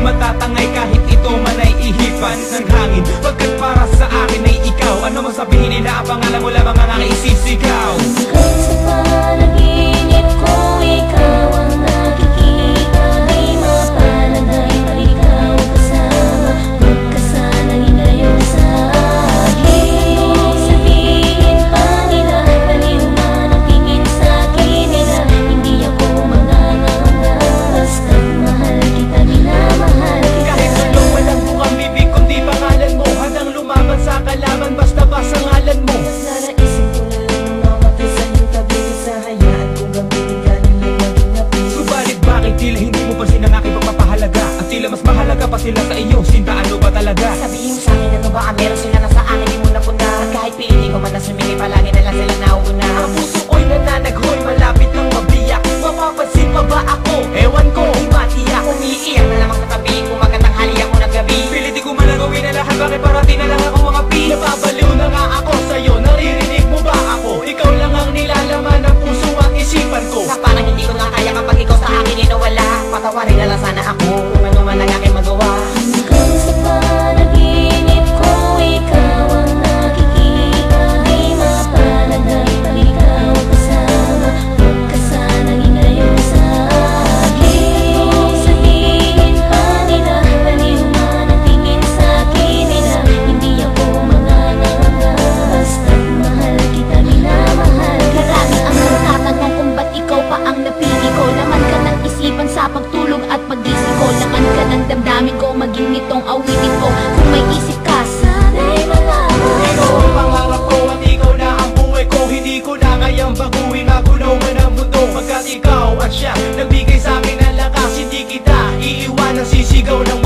matatangay kahit ito man ay ihipan ng hangin. Pagkat para sa akin ay ikaw, ano mo sabihin nila, ang pangalan mo lamang ang aking isisigaw. Hanggang sa panaginip ko, ikaw ang nakikita. Di mapalagay pa ikaw kasama, magkasanang ngayon sa akin. Sabihin pa nila, baliw man ang tingin sa akin nila. Hindi ako mangangamba, basta't mahal kita, minamahal kita. Kahit sa'yo walang bukang bibig kundi pangalan mo, handang lumaban sa kalaban basta ba sa ngalan mo. Naraisip ko na lang nung mamatay sa iyong tabi, sa hayaan kong gamitin ka nila maging api. Subalit bakit tila hindi mo pansin ang aking pagpapahalaga, at tila mas mahalaga pa sila sa iyo, sinta ano ba talaga? Sabihin mo sa'kin, ano ba ang meron sila na sa akin, di mo napuna. Kahit piili ko man na sumili, palagi na lang sila nauuna. Ang puso ko'y nananaghoy, malapit nang mabiyak. Mapapansin pa ba ako? Ewan ko, di matiyak. Umiiyak na lamang katabi, kung magandang hali ako naggabi. Pilit di ko man nagawin na lahat, bakit parati na lang ako mga pi? Napapaliw na nga ako sa'yo, naririnig mo ba ako? Ikaw lang ang nilalaman ng puso at isipan ko. Na parang hindi ko na kaya kapag ikaw sa akin inawala. Patawarin na lang sana ako, kung ano man ang aking magawa. Hanggang sa panaginip ko, ikaw ang nakikita. Di mapalagay pa ikaw kasama, magkasanang ngayon sa akin. Sabihin pa nila, baliw man ang tingin sa akin nila. Hindi ako mangangamba, basta't mahal kita, minamahal kita. Marami ang nagtatanong kung ba't ikaw pa ang napili ko. Laman ka ng isipan sa pagtulog at pagising ko. Laman ka ng damdamin ko, maging nitong awitin ko. Kung may isip ka, sana'y malaman. Ikaw ang pangarap ko at ikaw na ang buhay ko. Hindi ko na ngayang baguhin, magulo man ang mundo. Pagkat ikaw at siya nagbigay sa akin ng lakas, hindi kita iiwanan, sisigaw ng